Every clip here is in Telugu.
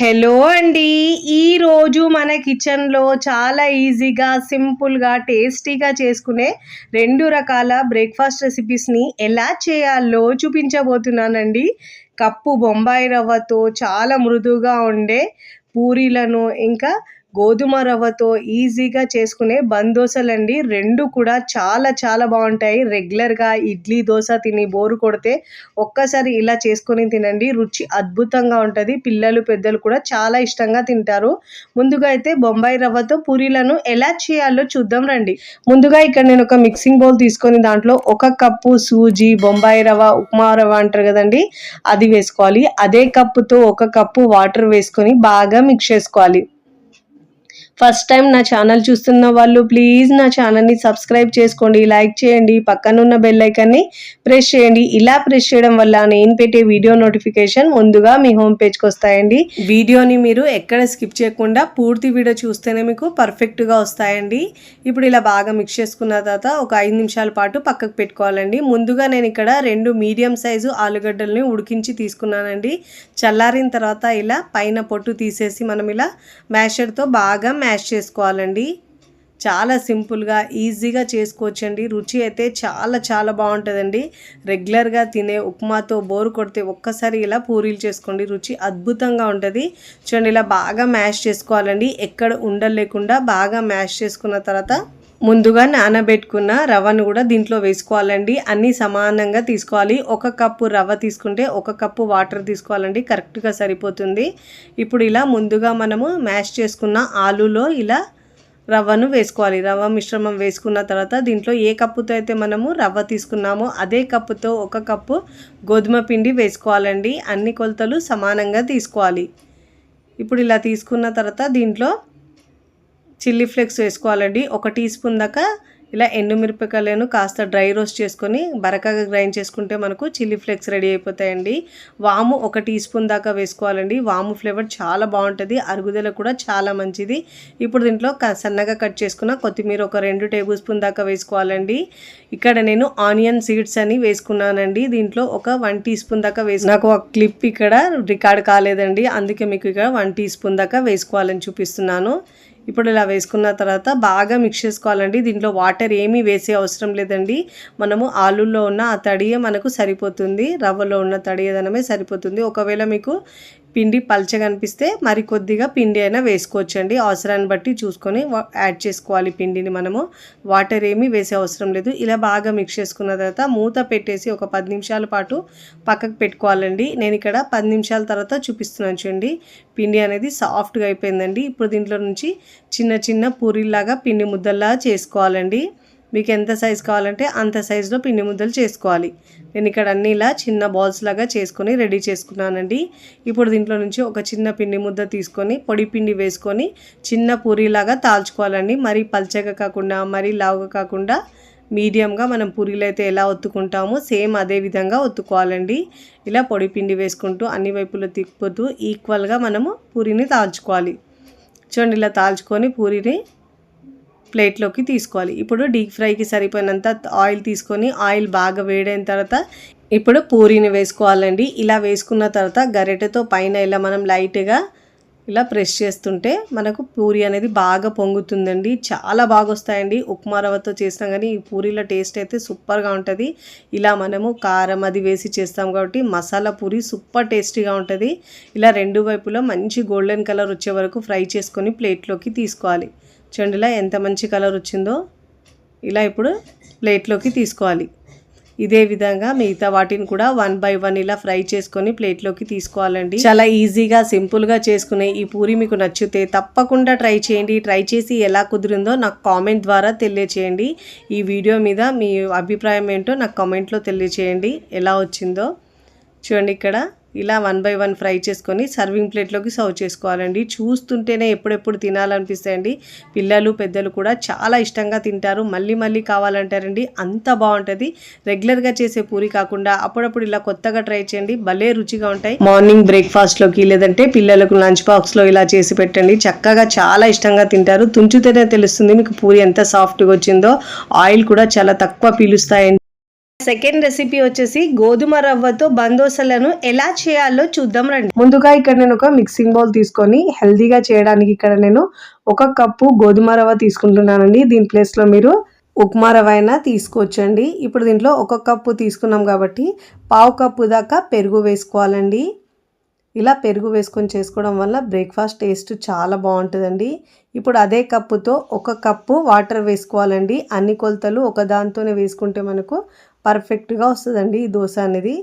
హలో అండి. ఈరోజు మన కిచెన్లో చాలా ఈజీగా సింపుల్గా టేస్టీగా చేసుకునే 2 రకాల బ్రేక్ఫాస్ట్ రెసిపీస్ని ఎలా చేయాలో చూపించబోతున్నానండి. కప్పు బొంబాయి రవ్వతో చాలా మృదువుగా ఉండే పూరీలను, ఇంకా గోధుమ రవ్వతో ఈజీగా చేసుకునే బందోసలండి. 2 కూడా చాలా చాలా బాగుంటాయి. రెగ్యులర్గా ఇడ్లీ దోశ తిని బోరు కొడితే ఒక్కసారి ఇలా చేసుకొని తినండి. రుచి అద్భుతంగా ఉంటుంది. పిల్లలు పెద్దలు కూడా చాలా ఇష్టంగా తింటారు. ముందుగా అయితే బొంబాయి రవ్వతో పూరీలను ఎలా చేయాలో చూద్దాం రండి. ముందుగా ఇక్కడ నేను ఒక మిక్సింగ్ బౌల్ తీసుకొని దాంట్లో 1 కప్పు సూజీ, బొంబాయి రవ్వ, ఉప్మా రవ్వ అంటారు కదండి, అది వేసుకోవాలి. అదే కప్పుతో 1 కప్పు వాటర్ వేసుకొని బాగా మిక్స్ చేసుకోవాలి. ఫస్ట్ టైం నా ఛానల్ చూస్తున్న వాళ్ళు ప్లీజ్ నా ఛానల్ని సబ్స్క్రైబ్ చేసుకోండి, లైక్ చేయండి, పక్కనున్న బెల్ ఐకాన్ని ప్రెస్ చేయండి. ఇలా ప్రెస్ చేయడం వల్ల నేను పెట్టే వీడియో నోటిఫికేషన్ ముందుగా మీ హోమ్ పేజ్కి వస్తాయండి. వీడియోని మీరు ఎక్కడ స్కిప్ చేయకుండా పూర్తి వీడియో చూస్తేనే మీకు పర్ఫెక్ట్గా వస్తాయండి. ఇప్పుడు ఇలా బాగా మిక్స్ చేసుకున్న తర్వాత ఒక 5 నిమిషాల పాటు పక్కకు పెట్టుకోవాలండి. ముందుగా నేను ఇక్కడ 2 మీడియం సైజు ఆలుగడ్డల్ని ఉడికించి తీసుకున్నానండి. చల్లారిన తర్వాత ఇలా పైన పొట్టు తీసేసి మనం ఇలా మ్యాషర్తో బాగా మ్యాష్ చేసుకోవాలండి. చాలా సింపుల్గా ఈజీగా చేసుకోవచ్చండి. రుచి అయితే చాలా చాలా బాగుంటుందండి. రెగ్యులర్గా తినే ఉప్మాతో బోరు కొడితే ఒక్కసారి ఇలా పూరీలు చేసుకోండి, రుచి అద్భుతంగా ఉంటుంది. చూడండి, ఇలా బాగా మ్యాష్ చేసుకోవాలండి. ఎక్కడ ఉండలు లేకుండా బాగా మ్యాష్ చేసుకున్న తర్వాత ముందుగా నానబెట్టుకున్న రవ్వను కూడా దీంట్లో వేసుకోవాలండి. అన్నీ సమానంగా తీసుకోవాలి. 1 కప్పు రవ్వ తీసుకుంటే 1 కప్పు వాటర్ తీసుకోవాలండి, కరెక్ట్గా సరిపోతుంది. ఇప్పుడు ఇలా ముందుగా మనము మ్యాష్ చేసుకున్న ఆలూలో ఇలా రవ్వను వేసుకోవాలి. రవ్వ మిశ్రమం వేసుకున్న తర్వాత దీంట్లో ఏ కప్పుతో అయితే మనము రవ్వ తీసుకున్నామో అదే కప్పుతో 1 కప్పు గోధుమ పిండి వేసుకోవాలండి. అన్ని కొలతలు సమానంగా తీసుకోవాలి. ఇప్పుడు ఇలా తీసుకున్న తర్వాత దీంట్లో చిల్లీ ఫ్లేక్స్ వేసుకోవాలండి. 1 టీ స్పూన్ దాకా ఇలా ఎండుమిరపకాయలను కాస్త డ్రై రోస్ట్ చేసుకొని బరకగా గ్రైండ్ చేసుకుంటే మనకు చిల్లీ ఫ్లేక్స్ రెడీ అయిపోతాయండి. వాము 1 టీ స్పూన్ దాకా వేసుకోవాలండి. వాము ఫ్లేవర్ చాలా బాగుంటుంది, అరుగుదల కూడా చాలా మంచిది. ఇప్పుడు దీంట్లో సన్నగా కట్ చేసుకున్న కొత్తిమీర ఒక 2 టేబుల్ స్పూన్ దాకా వేసుకోవాలండి. ఇక్కడ నేను ఆనియన్ సీడ్స్ అని వేసుకున్నానండి. దీంట్లో ఒక 1 టీ స్పూన్ దాకా నాకు ఒక క్లిప్ ఇక్కడ రికార్డ్ కాలేదండి, అందుకే మీకు ఇక్కడ 1 టీ స్పూన్ దాకా వేసుకోవాలని చూపిస్తున్నాను. ఇప్పుడు ఇలా వేసుకున్న తర్వాత బాగా మిక్స్ చేసుకోవాలండి. దీంట్లో వాటర్ ఏమీ వేసే అవసరం లేదండి. మనము ఆలూల్లో ఉన్న ఆ తడియే మనకు సరిపోతుంది, రవ్వలో ఉన్న తడియదనమే సరిపోతుంది. ఒకవేళ మీకు పిండి పల్చగా అనిపిస్తే మరి కొద్దిగా పిండి అయినా వేసుకోవచ్చండి. అవసరాన్ని బట్టి చూసుకొని యాడ్ చేసుకోవాలి పిండిని. మనము వాటర్ ఏమీ వేసే అవసరం లేదు. ఇలా బాగా మిక్స్ చేసుకున్న తర్వాత మూత పెట్టేసి ఒక 10 నిమిషాల పాటు పక్కకు పెట్టుకోవాలండి. నేను ఇక్కడ 10 నిమిషాల తర్వాత చూపిస్తున్నాను. చూడండి, పిండి అనేది సాఫ్ట్గా అయిపోయిందండి. ఇప్పుడు దీంట్లో నుంచి చిన్న చిన్న పూరీలాగా పిండి ముద్దల్లా చేసుకోవాలండి. మీకు ఎంత సైజు కావాలంటే అంత సైజులో పిండి ముద్దలు చేసుకోవాలి. నేను ఇక్కడ అన్నీ ఇలా చిన్న బాల్స్ లాగా చేసుకొని రెడీ చేసుకున్నానండి. ఇప్పుడు దీంట్లో నుంచి ఒక చిన్న పిండి ముద్ద తీసుకొని పొడి పిండి వేసుకొని చిన్న పూరీలాగా తాల్చుకోవాలండి. మరీ పల్చగా కాకుండా మరీ లావుగా కాకుండా మీడియంగా మనం పూరీలు అయితే ఎలా ఒత్తుకుంటామో సేమ్ అదే విధంగా ఒత్తుకోవాలండి. ఇలా పొడి పిండి వేసుకుంటూ అన్ని వైపులో తిప్పుతూ ఈక్వల్గా మనము పూరీని తాల్చుకోవాలి. చూడండి, ఇలా తాల్చుకొని పూరీని ప్లేట్లోకి తీసుకోవాలి. ఇప్పుడు డీప్ ఫ్రైకి సరిపోయినంత ఆయిల్ తీసుకొని ఆయిల్ బాగా వేడైన తర్వాత ఇప్పుడు పూరీని వేసుకోవాలండి. ఇలా వేసుకున్న తర్వాత గరిటెతో పైన ఇలా మనం లైట్గా ఇలా ప్రెస్ చేస్తుంటే మనకు పూరీ అనేది బాగా పొంగుతుందండి. చాలా బాగా వస్తాయండి. ఉప్మా రవ్వతో చేసినా కానీ ఈ పూరీల టేస్ట్ అయితే సూపర్గా ఉంటుంది. ఇలా మనము కారం అది వేసి చేస్తాం కాబట్టి మసాలా పూరీ సూపర్ టేస్టీగా ఉంటుంది. ఇలా 2 వైపులా మంచి గోల్డెన్ కలర్ వచ్చే వరకు ఫ్రై చేసుకొని ప్లేట్లోకి తీసుకోవాలి. చూడండి, ఇలా ఎంత మంచి కలర్ వచ్చిందో. ఇలా ఇప్పుడు ప్లేట్లోకి తీసుకోవాలి. ఇదే విధంగా మిగతా వాటిని కూడా 1 బై 1 ఇలా ఫ్రై చేసుకొని ప్లేట్లోకి తీసుకోవాలండి. చాలా ఈజీగా సింపుల్గా చేసుకునే ఈ పూరి మీకు నచ్చితే తప్పకుండా ట్రై చేయండి. ట్రై చేసి ఎలా కుదిరిందో నాకు కామెంట్ ద్వారా తెలియచేయండి. ఈ వీడియో మీద మీ అభిప్రాయం ఏంటో నాకు కామెంట్లో తెలియచేయండి, ఎలా వచ్చిందో. చూడండి, ఇక్కడ ఇలా 1 బై 1 ఫ్రై చేసుకొని సర్వింగ్ ప్లేట్లోకి సర్వ్ చేసుకోవాలండి. చూస్తుంటేనే ఎప్పుడెప్పుడు తినాలనిపిస్తాయండి. పిల్లలు పెద్దలు కూడా చాలా ఇష్టంగా తింటారు, మళ్ళీ మళ్ళీ కావాలంటారండి. అంత బాగుంటుంది. రెగ్యులర్గా చేసే పూరి కాకుండా అప్పుడప్పుడు ఇలా కొత్తగా ట్రై చేయండి, భలే రుచిగా ఉంటాయి. మార్నింగ్ బ్రేక్ఫాస్ట్లోకి లేదంటే పిల్లలకు లంచ్ బాక్స్లో ఇలా చేసి పెట్టండి, చక్కగా చాలా ఇష్టంగా తింటారు. తుంచితేనే తెలుస్తుంది మీకు పూరి ఎంత సాఫ్ట్గా వచ్చిందో. ఆయిల్ కూడా చాలా తక్కువ పీలుస్తాయండి. సెకండ్ రెసిపీ వచ్చేసి గోధుమ రవ్వతో బందోసలను ఎలా చేయాలో చూద్దాం రండి. ముందుగా ఇక్కడ నేను ఒక మిక్సింగ్ బౌల్ తీసుకొని హెల్దీగా చేయడానికి ఇక్కడ నేను 1 కప్పు గోధుమ రవ్వ తీసుకుంటున్నానండి. దీని ప్లేస్లో మీరు ఉప్మా రవ్వ అయినా తీసుకోవచ్చండి. ఇప్పుడు దీంట్లో 1 కప్పు తీసుకున్నాం కాబట్టి 1/2 కప్పు దాకా పెరుగు వేసుకోవాలండి. ఇలా పెరుగు వేసుకొని చేసుకోవడం వల్ల బ్రేక్ఫాస్ట్ టేస్ట్ చాలా బాగుంటుందండి. ఇప్పుడు అదే కప్పుతో 1 కప్పు వాటర్ వేసుకోవాలండి. అన్ని కొలతలు ఒకదాంతోనే వేసుకుంటే మనకు పర్ఫెక్ట్గా వస్తుందండి ఈ దోశ అనేది.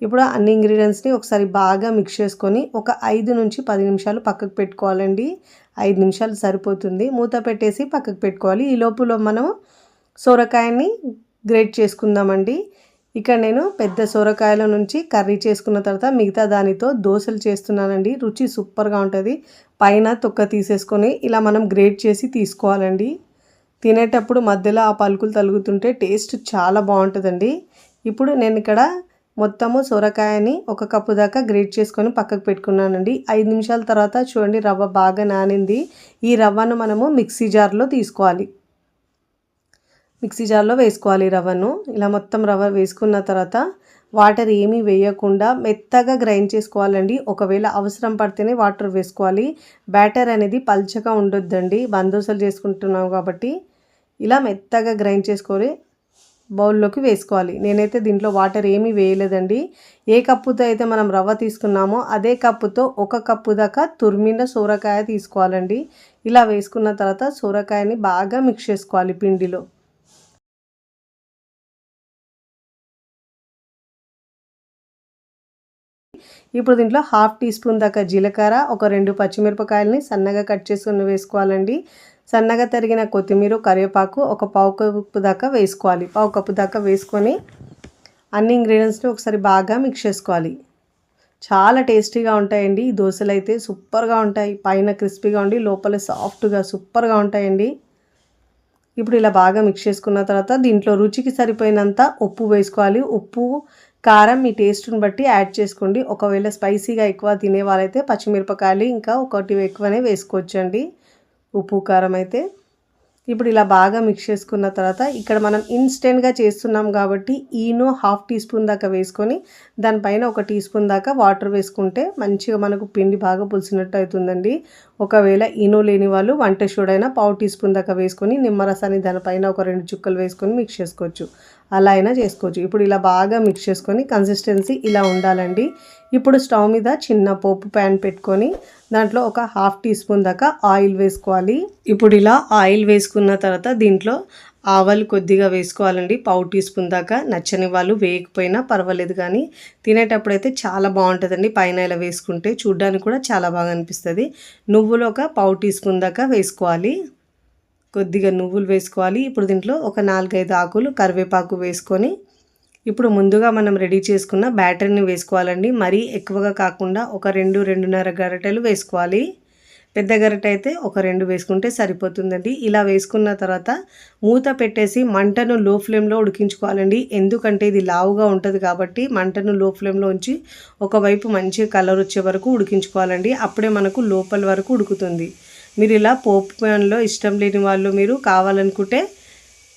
ఇప్పుడు అన్ని ఇంగ్రీడియంట్స్ని ఒకసారి బాగా మిక్స్ చేసుకొని ఒక 5 నుంచి 10 నిమిషాలు పక్కకు పెట్టుకోవాలండి. 5 నిమిషాలు సరిపోతుంది. మూత పెట్టేసి పక్కకు పెట్టుకోవాలి. ఈ లోపల మనం సొరకాయని గ్రేట్ చేసుకుందామండి. ఇక్కడ నేను పెద్ద సొరకాయల నుంచి కర్రీ చేసుకున్న తర్వాత మిగతా దానితో దోశలు చేస్తున్నానండి. రుచి సూపర్గా ఉంటుంది. పైన తొక్క తీసేసుకొని ఇలా మనం గ్రేట్ చేసి తీసుకోవాలండి. తినేటప్పుడు మధ్యలో ఆ పలుకులు తలుగుతుంటే టేస్ట్ చాలా బాగుంటుందండి. ఇప్పుడు నేను ఇక్కడ మొత్తము సొరకాయని 1 కప్పు దాకా గ్రేట్ చేసుకొని పక్కకు పెట్టుకున్నానండి. 5 నిమిషాల తర్వాత చూడండి రవ్వ బాగా నానింది. ఈ రవ్వను మనము మిక్సీ జార్లో తీసుకోవాలి. మిక్సీ జార్లో వేసుకోవాలి రవ్వను. ఇలా మొత్తం రవ్వ వేసుకున్న తర్వాత వాటర్ ఏమీ వేయకుండా మెత్తగా గ్రైండ్ చేసుకోవాలండి. ఒకవేళ అవసరం పడితేనే వాటర్ వేసుకోవాలి. బ్యాటర్ అనేది పల్చగా ఉండొద్దండి. బందోసలు చేసుకుంటున్నాం కాబట్టి ఇలా మెత్తగా గ్రైండ్ చేసుకొని బౌల్లోకి వేసుకోవాలి. నేనైతే దీంట్లో వాటర్ ఏమీ వేయలేదండి. ఏ కప్పుతో అయితే మనం రవ్వ తీసుకున్నామో అదే కప్పుతో 1 కప్పు దాకా తురిమిన సొరకాయ తీసుకోవాలండి. ఇలా వేసుకున్న తర్వాత సొరకాయని బాగా మిక్స్ చేసుకోవాలి పిండిలో. ఇప్పుడు దీంట్లో 1/2 టీ స్పూన్ దాకా జీలకర్ర, ఒక 2 పచ్చిమిరపకాయలని సన్నగా కట్ చేసుకొని వేసుకోవాలండి. సన్నగా తరిగిన కొత్తిమీర, కరివేపాకు ఒక 1/2 కప్పు దాకా వేసుకోవాలి. 1/2 కప్పు దాకా వేసుకొని అన్ని ఇంగ్రీడియంట్స్ని ఒకసారి బాగా మిక్స్ చేసుకోవాలి. చాలా టేస్టీగా ఉంటాయండి ఈ దోశలు అయితే సూపర్గా ఉంటాయి. పైన క్రిస్పీగా ఉండి లోపల సాఫ్ట్గా సూపర్గా ఉంటాయండి. ఇప్పుడు ఇలా బాగా మిక్స్ చేసుకున్న తర్వాత దీంట్లో రుచికి సరిపోయినంత ఉప్పు వేసుకోవాలి. ఉప్పు కారం మీ టేస్ట్ని బట్టి యాడ్ చేసుకోండి. ఒకవేళ స్పైసీగా ఎక్కువ తినే వాళ్ళైతే పచ్చిమిరపకాయలు ఇంకా ఒకటి ఎక్కువనే వేసుకోవచ్చండి ఉప్పు కారం అయితే. ఇప్పుడు ఇలా బాగా మిక్స్ చేసుకున్న తర్వాత ఇక్కడ మనం ఇన్స్టెంట్గా చేస్తున్నాం కాబట్టి ఈనో 1/2 టీ స్పూన్ దాకా వేసుకొని దానిపైన 1 టీ స్పూన్ దాకా వాటర్ వేసుకుంటే మంచిగా మనకు పిండి బాగా పులిసినట్టు అవుతుందండి. ఒకవేళ ఈనో లేని వాళ్ళు వంట సోడా 1/2 టీ స్పూన్ దాకా వేసుకొని నిమ్మరసాన్ని దానిపైన ఒక 2 చుక్కలు వేసుకొని మిక్స్ చేసుకోవచ్చు. అలా అయినా చేసుకోవచ్చు. ఇప్పుడు ఇలా బాగా మిక్స్ చేసుకొని కన్సిస్టెన్సీ ఇలా ఉండాలండి. ఇప్పుడు స్టవ్ మీద చిన్న పోపు ప్యాన్ పెట్టుకొని దాంట్లో ఒక 1/2 టీ స్పూన్ దాకా ఆయిల్ వేసుకోవాలి. ఇప్పుడు ఇలా ఆయిల్ వేసుకున్న తర్వాత దీంట్లో ఆవాలు కొద్దిగా వేసుకోవాలండి. 1/2 టీ స్పూన్ దాకా. నచ్చని వాళ్ళు వేయకపోయినా పర్వాలేదు, కానీ తినేటప్పుడు అయితే చాలా బాగుంటుందండి. పైన ఇలా వేసుకుంటే చూడ్డానికి కూడా చాలా బాగా అనిపిస్తుంది. నువ్వులు ఒక 1/2 టీ స్పూన్ దాకా వేసుకోవాలి. కొద్దిగా నువ్వులు వేసుకోవాలి. ఇప్పుడు దీంట్లో ఒక 4-5 ఆకులు కరివేపాకు వేసుకొని ఇప్పుడు ముందుగా మనం రెడీ చేసుకున్న బ్యాటర్ని వేసుకోవాలండి. మరీ ఎక్కువగా కాకుండా ఒక 2-2.5 గరిటెలు వేసుకోవాలి. పెద్ద గరిటె అయితే ఒక 2 వేసుకుంటే సరిపోతుందండి. ఇలా వేసుకున్న తర్వాత మూత పెట్టేసి మంటను లో ఫ్లేమ్లో ఉడికించుకోవాలండి. ఎందుకంటే ఇది లావుగా ఉంటుంది కాబట్టి మంటను లో ఫ్లేమ్లో ఉంచి ఒకవైపు మంచి కలర్ వచ్చే వరకు ఉడికించుకోవాలండి. అప్పుడే మనకు లోపల వరకు ఉడుకుతుంది. మీరు ఇలా పోపు ప్యాన్లో ఇష్టం లేని వాళ్ళు మీరు కావాలనుకుంటే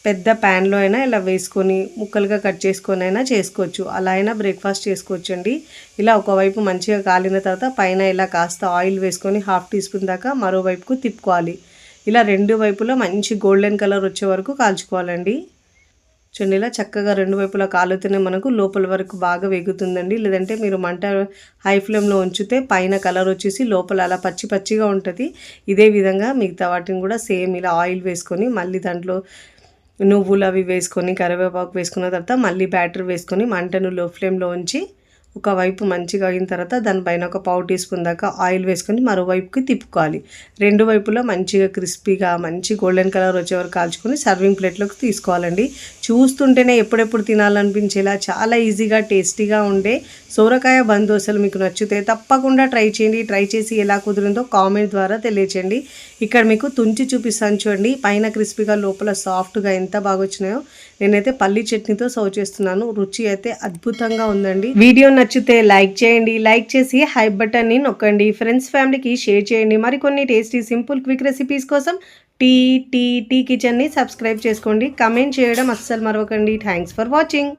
పెద్ద ప్యాన్లో అయినా ఇలా వేసుకొని ముక్కలుగా కట్ చేసుకొని అయినా చేసుకోవచ్చు. అలా అయినా బ్రేక్ఫాస్ట్ చేసుకోవచ్చు అండి. ఇలా ఒకవైపు మంచిగా కాలిన తర్వాత పైన ఇలా కాస్త ఆయిల్ వేసుకొని 1/2 టీ స్పూన్ దాకా మరోవైపుకు తిప్పుకోవాలి. ఇలా 2 వైపులా మంచి గోల్డెన్ కలర్ వచ్చే వరకు కాల్చుకోవాలండి. చూడండి ఇలా చక్కగా 2 వైపులా కాలుతూనే మనకు లోపల వరకు బాగా వేగుతుందండి. లేదంటే మీరు మంట హై ఫ్లేమ్లో ఉంచితే పైన కలర్ వచ్చేసి లోపల అలా పచ్చి పచ్చిగా ఉంటుంది. ఇదే విధంగా మిగతా వాటిని కూడా సేమ్ ఇలా ఆయిల్ వేసుకొని మళ్ళీ దాంట్లో నువ్వులు అవి వేసుకొని కరివేపాకు వేసుకున్న తర్వాత మళ్ళీ బ్యాటర్ వేసుకొని మంటను లో ఫ్లేమ్లో ఉంచి ఒకవైపు మంచిగా అయిన తర్వాత దానిపైన ఒక 1/2 టీ స్పూన్ దాకా ఆయిల్ వేసుకొని మరోవైపుకి తిప్పుకోవాలి. 2 వైపులా మంచిగా క్రిస్పీగా మంచి గోల్డెన్ కలర్ వచ్చే వరకు కాల్చుకొని సర్వింగ్ ప్లేట్లోకి తీసుకోవాలండి. చూస్తుంటేనే ఎప్పుడెప్పుడు తినాలనిపించేలా చాలా ఈజీగా టేస్టీగా ఉండే సొరకాయ బందోసలు మీకు నచ్చితే తప్పకుండా ట్రై చేయండి. ట్రై చేసి ఎలా కుదిరిందో కామెంట్ ద్వారా తెలియచేయండి. ఇక్కడ మీకు తుంచి చూపిస్తాను చూడండి. పైన క్రిస్పీగా లోపల సాఫ్ట్గా ఎంత బాగా వచ్చినాయో. నేనైతే పల్లి చట్నీతో సర్వ్ చేస్తున్నాను. రుచి అయితే అద్భుతంగా ఉందండి. వీడియో నచ్చితే లైక్ చేయండి. లైక్ చేసి హై బటన్ని నొక్కండి. ఫ్రెండ్స్ ఫ్యామిలీకి షేర్ చేయండి. మరికొన్ని టేస్టీ సింపుల్ క్విక్ రెసిపీస్ కోసం టీ కిచెన్ని సబ్స్క్రైబ్ చేసుకోండి. కమెంట్ చేయడం అస్సలు మరవకండి. Thanks for watching.